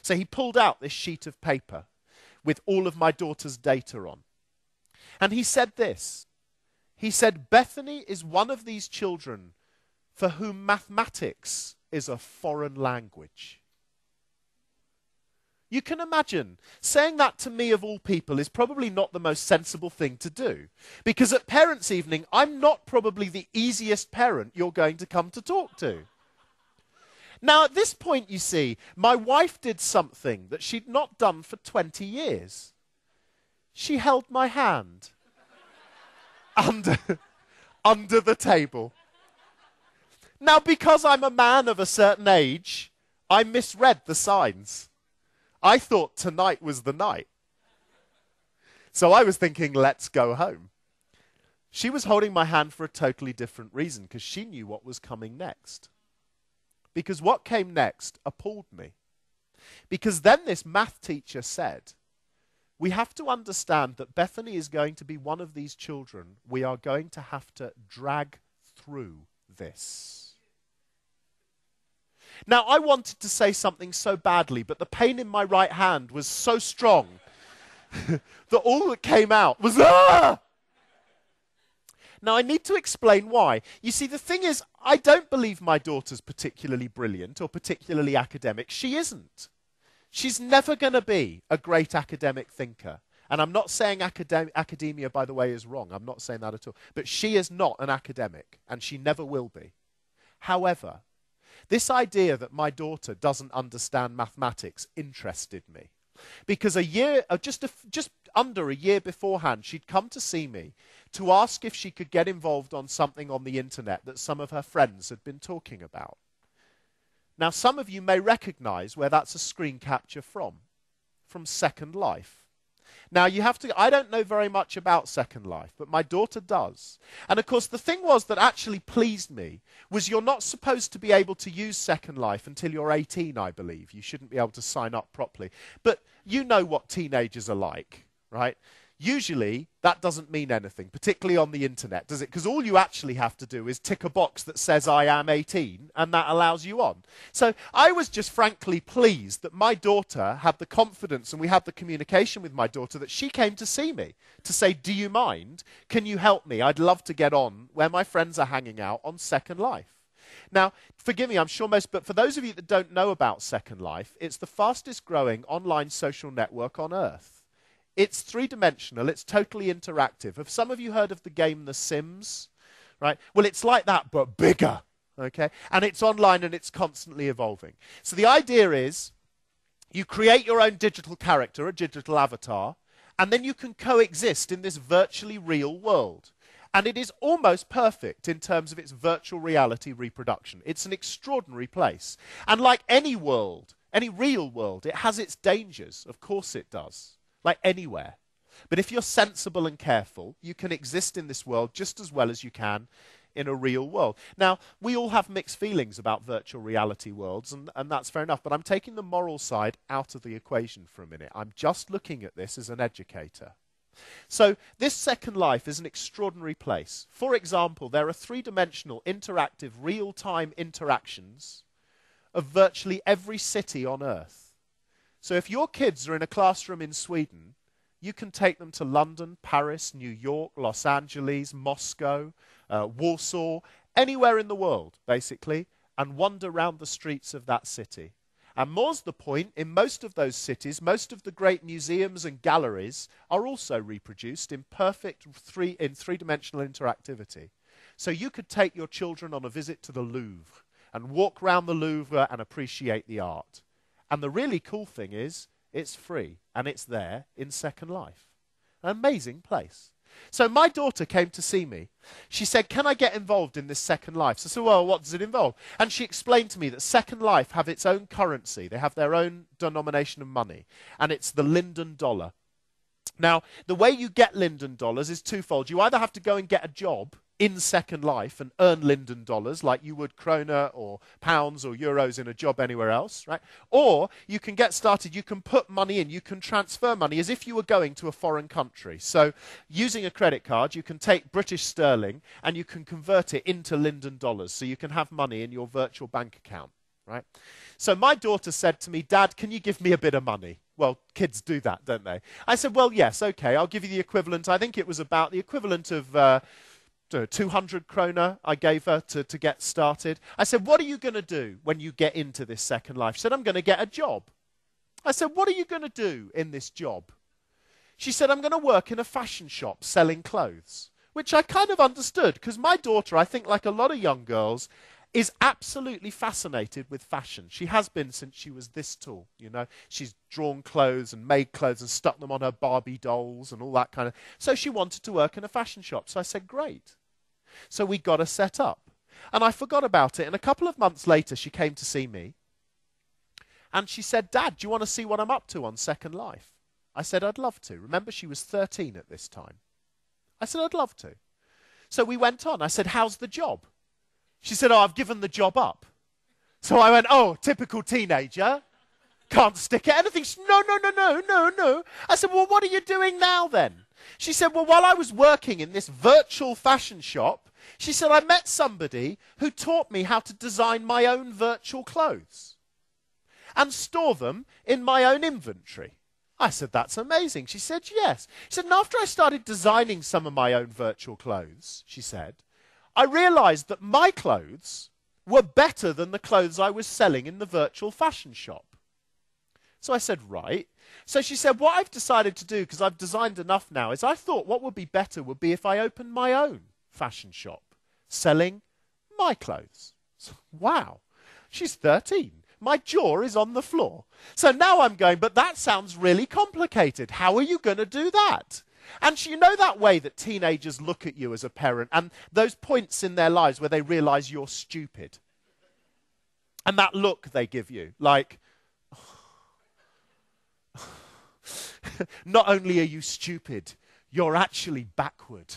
So he pulled out this sheet of paper with all of my daughter's data on. And he said this. He said, Bethany is one of these children for whom mathematics is a foreign language. You can imagine saying that to me of all people is probably not the most sensible thing to do. Because at parents' evening, I'm not probably the easiest parent you're going to come to talk to. Now, at this point, you see, my wife did something that she'd not done for 20 years. She held my hand under the table. Now, because I'm a man of a certain age, I misread the signs. I thought tonight was the night. So I was thinking, let's go home. She was holding my hand for a totally different reason, because she knew what was coming next. Because what came next appalled me. Because then this math teacher said, we have to understand that Bethany is going to be one of these children we are going to have to drag through this. Now, I wanted to say something so badly, but the pain in my right hand was so strong that all that came out was, ah! Now, I need to explain why. You see, the thing is, I don't believe my daughter's particularly brilliant or particularly academic. She isn't. She's never going to be a great academic thinker. And I'm not saying academia, by the way, is wrong. I'm not saying that at all. But she is not an academic, and she never will be. However, this idea that my daughter doesn't understand mathematics interested me. Because just under a year beforehand, she'd come to see me to ask if she could get involved on something on the internet that some of her friends had been talking about. Now, some of you may recognize where that's a screen capture from Second Life. Now, I don't know very much about Second Life, but my daughter does. And of course, the thing that actually pleased me was you're not supposed to be able to use Second Life until you're 18, I believe. You shouldn't be able to sign up properly. But you know what teenagers are like, right? Usually, that doesn't mean anything, particularly on the internet, does it? Because all you actually have to do is tick a box that says, I am 18, and that allows you on. So I was just frankly pleased that my daughter had the confidence, and we had the communication with my daughter, that she came to see me to say, do you mind? Can you help me? I'd love to get on where my friends are hanging out on Second Life. Now, forgive me, I'm sure but for those of you that don't know about Second Life, it's the fastest growing online social network on Earth. It's three-dimensional. It's totally interactive. Have some of you heard of the game The Sims? Right? Well, it's like that, but bigger. Okay? And it's online and it's constantly evolving. So the idea is you create your own digital character, a digital avatar, and then you can coexist in this virtually real world. And it is almost perfect in terms of its virtual reality reproduction. It's an extraordinary place. And like any world, any real world, it has its dangers. Of course it does. Like anywhere. But if you're sensible and careful, you can exist in this world just as well as you can in a real world. Now, we all have mixed feelings about virtual reality worlds, and that's fair enough, but I'm taking the moral side out of the equation for a minute. I'm just looking at this as an educator. So, this Second Life is an extraordinary place. For example, there are three-dimensional, interactive, real-time interactions of virtually every city on Earth. So if your kids are in a classroom in Sweden, you can take them to London, Paris, New York, Los Angeles, Moscow, Warsaw, anywhere in the world, basically, and wander around the streets of that city. And more's the point, in most of those cities, most of the great museums and galleries are also reproduced in perfect three-dimensional interactivity. So you could take your children on a visit to the Louvre and walk around the Louvre and appreciate the art. And the really cool thing is, it's free, and it's there in Second Life. An amazing place. So my daughter came to see me. She said, can I get involved in this Second Life? So I said, well, what does it involve? And she explained to me that Second Life have its own currency. They have their own denomination of money, and it's the Linden dollar. Now, the way you get Linden dollars is twofold. You either have to go and get a job in Second Life and earn Linden dollars like you would kroner or pounds or euros in a job anywhere else, right? Or you can get started, you can put money in, you can transfer money as if you were going to a foreign country. So using a credit card, you can take British sterling and you can convert it into Linden dollars so you can have money in your virtual bank account. right? So my daughter said to me, Dad, can you give me a bit of money? Well, kids do that, don't they? I said, well, yes, okay, I'll give you the equivalent. I think it was about the equivalent of 200 kroner I gave her to get started. I said, what are you going to do when you get into this second life? She said, I'm going to get a job. I said, what are you going to do in this job? She said, I'm going to work in a fashion shop selling clothes, which I kind of understood because my daughter, I think like a lot of young girls, is absolutely fascinated with fashion. She has been since she was this tall, you know. She's drawn clothes and made clothes and stuck them on her Barbie dolls and all that kind of... So she wanted to work in a fashion shop. So I said, great. So we got her set up. And I forgot about it. And a couple of months later, she came to see me. And she said, Dad, do you want to see what I'm up to on Second Life? I said, I'd love to. Remember, she was 13 at this time. I said, I'd love to. So we went on. I said, how's the job? She said, oh, I've given the job up. So I went, oh, typical teenager. Can't stick at anything. She said, no. I said, well, what are you doing now then? She said, well, while I was working in this virtual fashion shop, she said, I met somebody who taught me how to design my own virtual clothes and store them in my own inventory. I said, that's amazing. She said, yes. She said, and after I started designing some of my own virtual clothes, she said, I realized that my clothes were better than the clothes I was selling in the virtual fashion shop. So I said, right. So she said, what I've decided to do, because I've designed enough now, is I thought what would be better would be if I opened my own fashion shop selling my clothes. So, wow. She's 13. My jaw is on the floor. So now I'm going, but that sounds really complicated. How are you going to do that? And you know that way that teenagers look at you as a parent and those points in their lives where they realize you're stupid. And that look they give you, like, not only are you stupid, you're actually backward.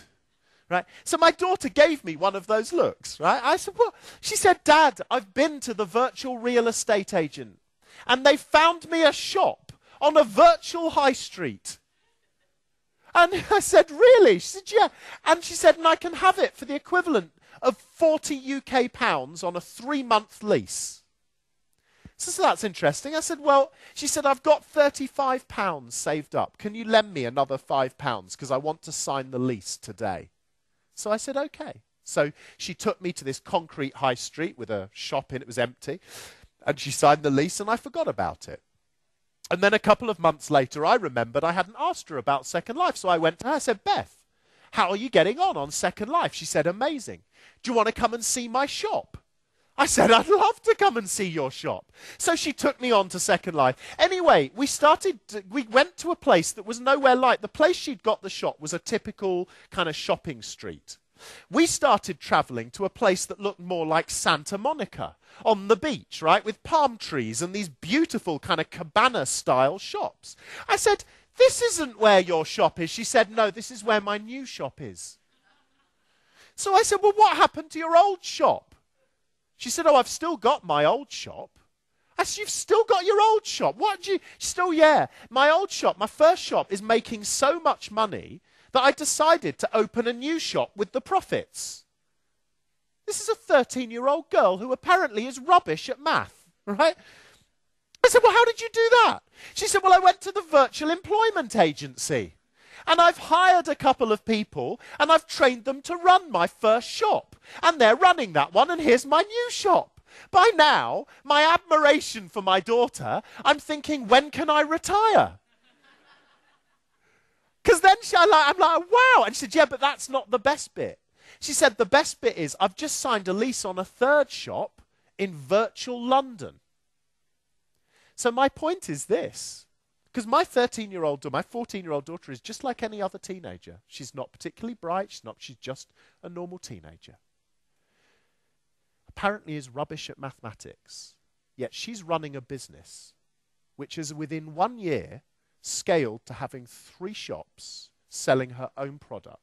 Right? So my daughter gave me one of those looks, right? I said, well, she said, Dad, I've been to the virtual real estate agent and they found me a shop on a virtual high street. And I said, really? She said, yeah. And she said, and I can have it for the equivalent of 40 UK pounds on a 3-month lease. So that's interesting. I said, well, she said, I've got £35 saved up. Can you lend me another £5 because I want to sign the lease today? So I said, okay. So she took me to this concrete high street with a shop in. It was empty. And she signed the lease and I forgot about it. And then a couple of months later, I remembered I hadn't asked her about Second Life. So I went to her. I said, Beth, how are you getting on Second Life? She said, amazing. Do you want to come and see my shop? I said, I'd love to come and see your shop. So she took me on to Second Life. Anyway, we went to a place that was nowhere like. The place she'd got the shop was a typical kind of shopping street. We started traveling to a place that looked more like Santa Monica on the beach, right, with palm trees and these beautiful kind of cabana-style shops. I said, this isn't where your shop is. She said, no, this is where my new shop is. So I said, well, what happened to your old shop? She said, oh, I've still got my old shop. I said, you've still got your old shop? What do you... Still, yeah. My old shop, my first shop, is making so much money that I decided to open a new shop with the profits. This is a 13-year-old girl who apparently is rubbish at math, right? I said, well, how did you do that? She said, well, I went to the virtual employment agency and I've hired a couple of people and I've trained them to run my first shop. And they're running that one and here's my new shop. By now, my admiration for my daughter, I'm thinking, when can I retire? Because then I'm like, wow. And she said, yeah, but that's not the best bit. She said, the best bit is I've just signed a lease on a third shop in virtual London. So my point is this, because my 14-year-old daughter is just like any other teenager. She's not particularly bright. She's just a normal teenager. Apparently is rubbish at mathematics. Yet she's running a business which is within 1 year scaled to having 3 shops selling her own product.